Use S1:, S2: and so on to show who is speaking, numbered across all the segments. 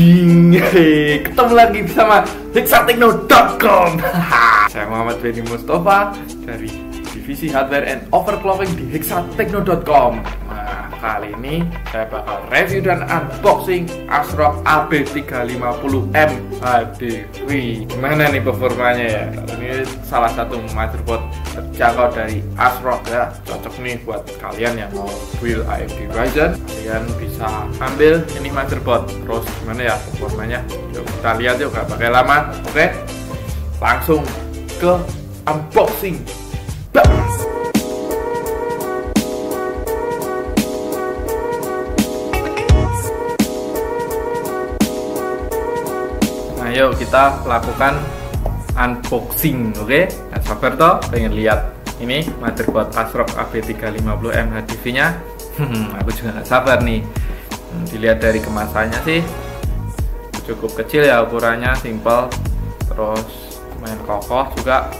S1: Ding, ketemu lagi bersama hexatekno.com. Saya Muhammad Benny Mustafa dari divisi hardware and overclocking di hexatekno.com. Nah, kali ini saya bakal review dan unboxing ASRock AB350M HDV. Gimana nih performanya ya? Ini salah satu motherboard terjangkau dari ASRock ya. Cocok nih buat kalian yang mau build AMD Ryzen. Kalian bisa ambil ini motherboard. Terus gimana ya performanya? Yuk kita lihat yuk, gak pakai lama. Oke, langsung ke unboxing. Nah, yuk kita lakukan unboxing, oke? Nah, sabar toh, pengen lihat ini motherboard ASRock AB350M HDV-nya. Aku juga nggak sabar nih. Dilihat dari kemasannya sih cukup kecil ya, ukurannya simple, terus lumayan kokoh juga,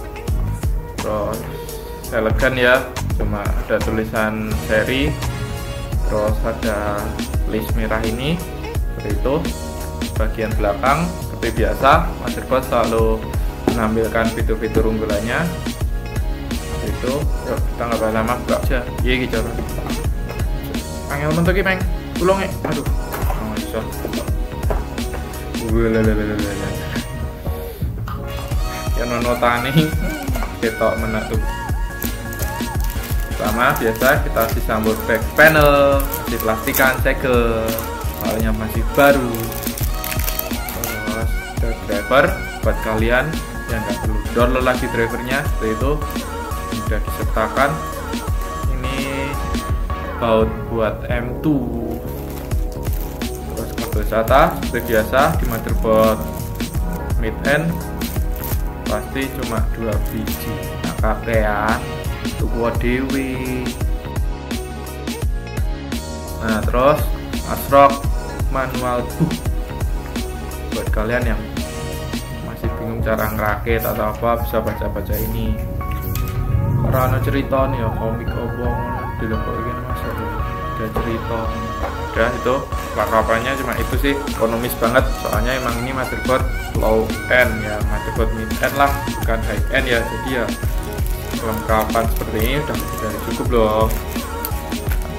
S1: terus elegan ya, cuma ada tulisan seri, terus ada list merah ini seperti itu. Bagian belakang seperti biasa, motherboard selalu menampilkan fitur-fitur unggulannya itu. Yuk kita nggak lama buka aja. Iya gitu. Angel mentok ki peng, tulung aduh, nggak bisa. Ya nonotane ketok menak tuh. Pertama biasa kita disambut back panel, masih plastikan segel, soalnya masih baru. Terus ada driver buat kalian yang nggak perlu download lagi drivernya, seperti itu sudah disertakan. Ini baut buat M2, terus kabel SATA seperti biasa di motherboard mid end pasti cuma 2 biji, nah kakean tuku dewi. Nah terus ASRock manual book buat kalian yang masih bingung cara ngerakit atau apa, bisa baca-baca ini. Karena cerita nih ya, komik obong di lembok ini mas, ada cerita. Udah itu perlengkapannya cuma itu sih, ekonomis banget soalnya emang ini motherboard low end ya, motherboard mid end lah, bukan high end ya. Jadi ya perlengkapan seperti ini udah cukup loh.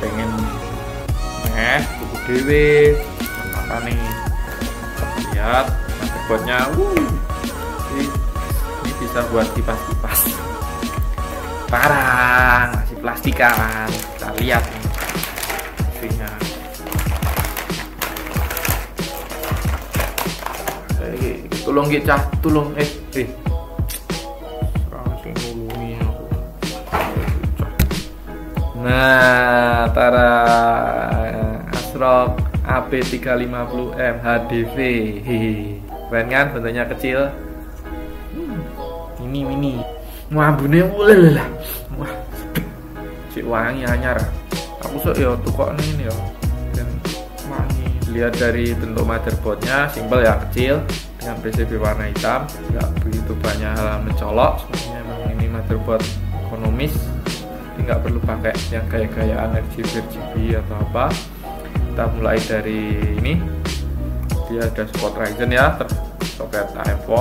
S1: Pengen buku dewe apa nih, lihat motherboardnya. Ini bisa buat kipas-kipas, parang masih plastikan. Kita lihat nih isinya. Tolong cah, tolong langsung ngulungi aku. Nah, tara ASRock AB350M HDV. Keren kan, bentuknya kecil. Ini mini. Mabune mulai lah. Wah, cik wangi anyar. Aku sok ya tukok ini ya. Dan wangi. Lihat dari bentuk motherboardnya, simpel ya, kecil dengan PCB warna hitam, nggak begitu banyak hal mencolok. Soalnya emang ini motherboard ekonomis, jadi nggak perlu pakai yang gaya-gayaan RGB atau apa. Kita mulai dari ini, dia ada support Ryzen ya, soket AM4,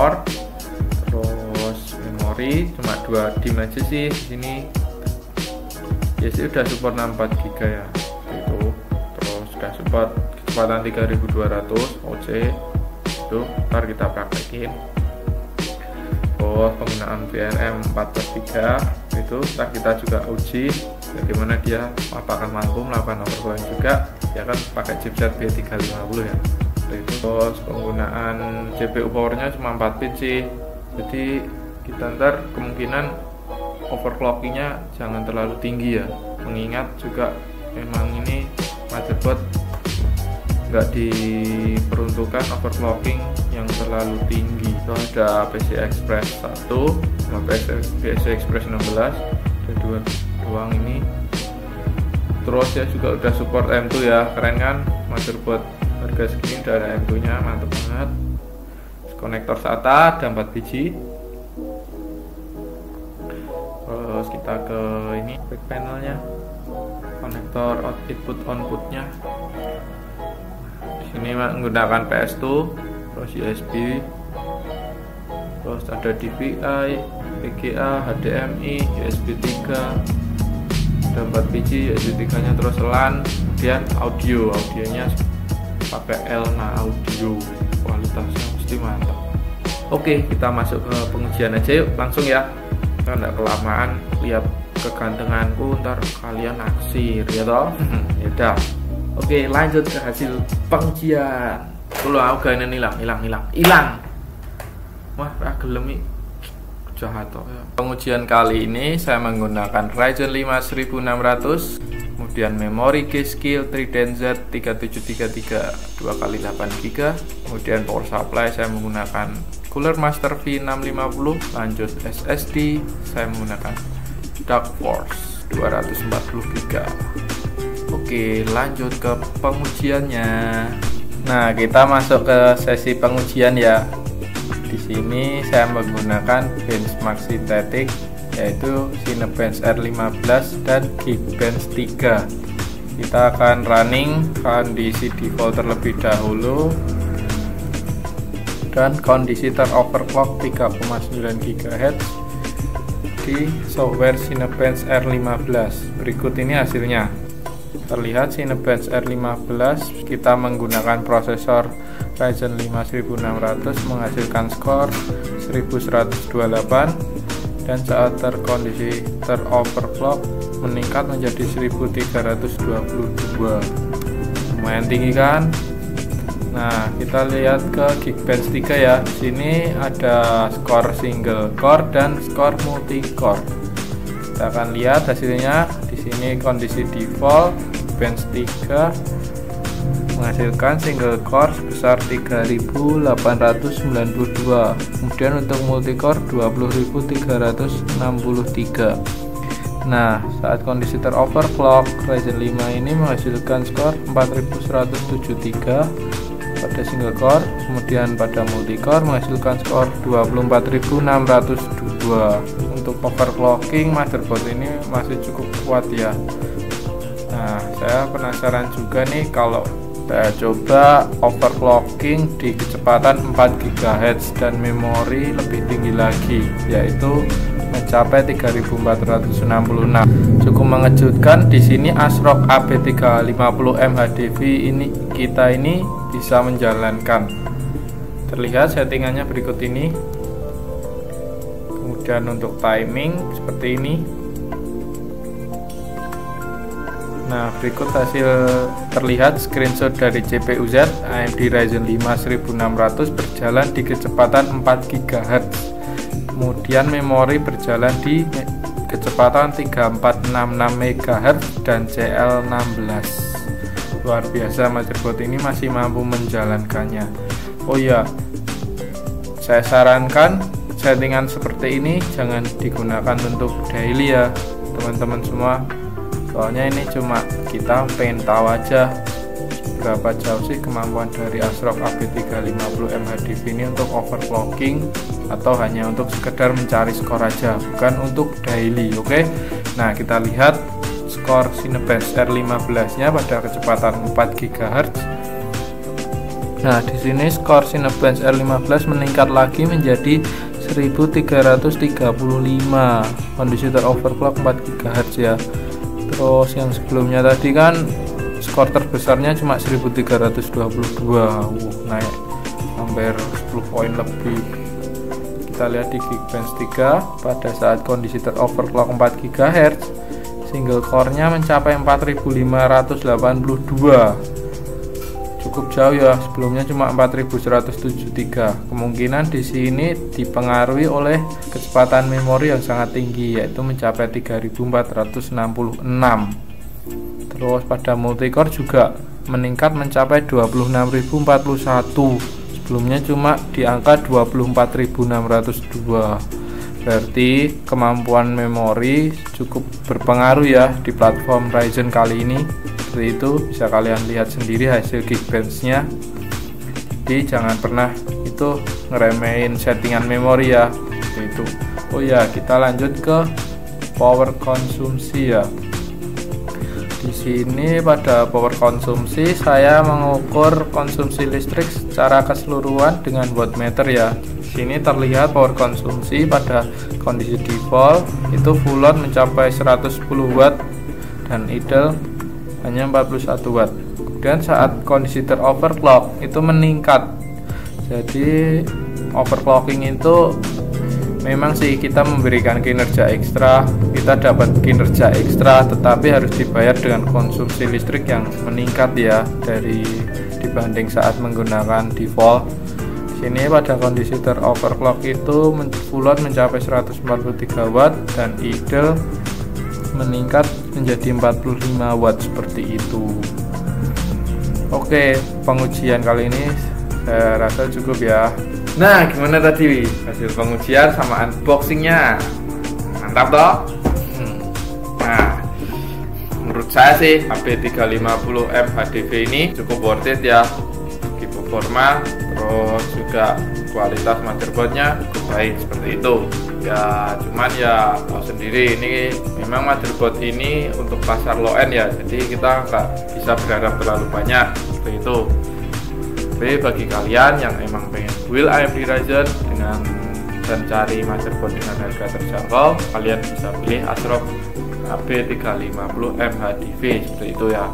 S1: terus memori cuma 2 DIMM aja sih di sini. Ya sih udah support 64 GB ya, itu. Terus sudah support kecepatan 3200 OC, itu ntar kita praktekin. Terus penggunaan VRM 4/3 itu ntar kita juga uji bagaimana dia apakah mampu melakukan overclocking juga ya kan, pakai chipset B350 ya. Terus penggunaan CPU powernya cuma 4 pin sih, jadi kita ntar kemungkinan overclockingnya jangan terlalu tinggi ya, mengingat juga memang ini motherboard nggak diperuntukkan overclocking yang terlalu tinggi. Itu ada PCI Express 1 sama PCI Express 16, ada dua doang ini. Terus ya juga udah support M2 ya, keren kan, motherboard harga segini udah ada M2 nya, mantep banget. Terus konektor SATA ada 4 biji. Terus kita ke ini back panelnya, konektor input outputnya. Ini menggunakan PS2, terus USB, terus ada DVI, VGA, HDMI, USB 3, ada 4 biji USB 3 nya, terus LAN, kemudian audionya pakai Elna Audio, kualitasnya mesti mantap. Oke, kita masuk ke pengujian aja yuk, langsung ya, kita nggak kelamaan lihat kegantenganku, ntar kalian naksir ya toh. Yaudah, oke lanjut ke hasil pengujian. Kalau aku gak ini hilang. Wah, gelem jahat toh ya. Pengujian kali ini saya menggunakan Ryzen 5 1600, kemudian memori G-Skill Trident Z 3733 2x8GB, kemudian power supply saya menggunakan Cooler Master V650, lanjut SSD saya menggunakan Dark Force 240GB. Oke, lanjut ke pengujiannya. Nah, kita masuk ke sesi pengujian ya. Di sini saya menggunakan benchmark sintetik, yaitu Cinebench R15 dan Geekbench 3. Kita akan running kondisi default terlebih dahulu dan kondisi teroverclock 3,9 GHz di software Cinebench R15. Berikut ini hasilnya. Terlihat Cinebench R15 kita menggunakan prosesor Ryzen 5 1600 menghasilkan skor 1128, dan saat terkondisi teroverclock meningkat menjadi 1322. Lumayan tinggi kan? Nah, kita lihat ke Geekbench 3 ya. Sini ada skor single core dan skor multi core. Kita akan lihat hasilnya. Di sini kondisi default Geekbench 3 menghasilkan single core sebesar 3892. Kemudian untuk multi core 20363. Nah, saat kondisi teroverclock Ryzen 5 ini menghasilkan skor 4173 pada single core, kemudian pada multi core menghasilkan skor 24602. Untuk overclocking motherboard ini masih cukup kuat ya. Nah, saya penasaran juga nih kalau saya coba overclocking di kecepatan 4 GHz dan memori lebih tinggi lagi, yaitu mencapai 3466. Cukup mengejutkan, di sini ASRock AB350M HDV kita ini bisa menjalankan. Terlihat settingannya berikut ini. Kemudian untuk timing seperti ini. Nah, berikut hasil terlihat screenshot dari CPU Z AMD Ryzen 5 1600 berjalan di kecepatan 4 GHz. Kemudian memori berjalan di kecepatan 3466 MHz dan CL16. Luar biasa, motherboard ini masih mampu menjalankannya. Oh ya, saya sarankan settingan seperti ini jangan digunakan untuk daily ya teman-teman semua. Soalnya ini cuma kita pengen tahu aja berapa jauh sih kemampuan dari ASRock AB350M HDV ini untuk overclocking, atau hanya untuk sekedar mencari skor aja, bukan untuk daily. Oke. Nah, kita lihat skor Cinebench R15 nya pada kecepatan 4 GHz. Nah, di sini skor Cinebench R15 meningkat lagi menjadi 1335 kondisi teroverclock 4 GHz ya. Terus yang sebelumnya tadi kan skor terbesarnya cuma 1322. Naik hampir 10 poin lebih. Kita lihat di Geekbench 3 pada saat kondisi teroverclock 4 GHz, single core-nya mencapai 4582. Cukup jauh ya, sebelumnya cuma 4173. Kemungkinan di sini dipengaruhi oleh kecepatan memori yang sangat tinggi, yaitu mencapai 3466. Terus pada multicore juga meningkat mencapai 26041. Sebelumnya cuma di angka 24602. Berarti kemampuan memori cukup berpengaruh ya di platform Ryzen kali ini. Seperti itu, bisa kalian lihat sendiri hasil Geekbench-nya. Jadi jangan pernah itu ngeremehin settingan memori ya. Seperti itu. Oh ya, kita lanjut ke power konsumsi ya. Di sini pada power konsumsi saya mengukur konsumsi listrik secara keseluruhan dengan wattmeter ya. Di sini terlihat power konsumsi pada kondisi default itu full load mencapai 110 watt dan idle hanya 41 watt. Kemudian saat kondisi teroverclock itu meningkat. Jadi overclocking itu memang sih kita memberikan kinerja ekstra, kita dapat kinerja ekstra, tetapi harus dibayar dengan konsumsi listrik yang meningkat ya dibanding saat menggunakan default. Sini pada kondisi teroverclock itu full load mencapai 143 watt dan idle meningkat menjadi 45 watt seperti itu. Oke, pengujian kali ini saya rasa cukup ya. Nah, gimana tadi hasil pengujian sama unboxingnya? Mantap toh? Nah, menurut saya sih HP350M HDV ini cukup worth it ya. Segi performa, terus juga kualitas motherboardnya cukup baik seperti itu. Ya, cuman ya tahu sendiri ini memang motherboard ini untuk pasar low end ya. Jadi kita nggak bisa berharap terlalu banyak seperti itu. Tapi bagi kalian yang emang pengen build AMD Ryzen dan cari motherboard dengan harga terjangkau, kalian bisa pilih ASRock HP350M HDV seperti itu ya.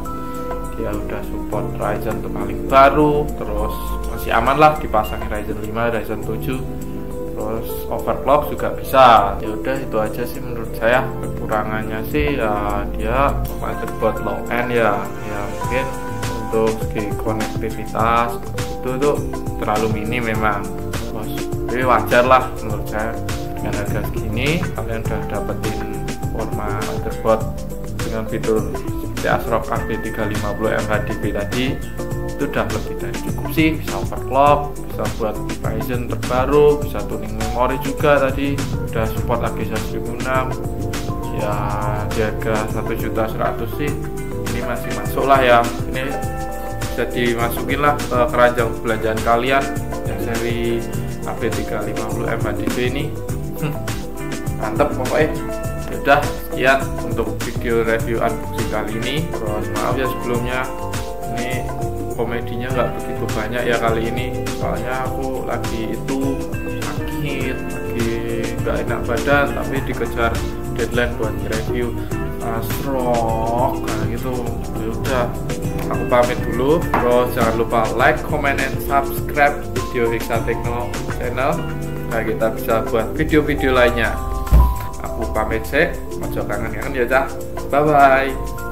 S1: Dia udah support Ryzen terpaling baru, terus masih aman lah dipasang Ryzen 5, Ryzen 7, terus overclock juga bisa. Ya udah itu aja sih menurut saya. Kekurangannya sih ya dia motherboard low end ya mungkin untuk segi konektivitas itu tuh terlalu minim memang. Tapi wajar lah menurut saya, dengan harga segini kalian udah dapetin format motherboard dengan fitur seperti ASRock HP350M HDV tadi, itu udah lebih dari cukup sih. Bisa overclock, bisa buat Ryzen terbaru, bisa tuning memori juga tadi, udah support AGESA 1006 ya. Di harga 1.100.000 sih ini masih masuk lah ya. Ini bisa dimasukin lah ke keranjang belanjaan kalian yang seri HP350M HDV ini. Mantap pokoknya. Udah sekian untuk video review unboxing kali ini. Terus maaf ya sebelumnya, ini komedinya nggak begitu banyak ya kali ini, soalnya aku lagi sakit, lagi nggak enak badan, tapi dikejar deadline buat review ASRock gitu. Ya udah, aku pamit dulu. Terus jangan lupa like, comment, and subscribe video Hexatechno channel supaya kita bisa buat video-video lainnya. Aku pamit sih, ojo kangen-kangen ya cah. Bye bye.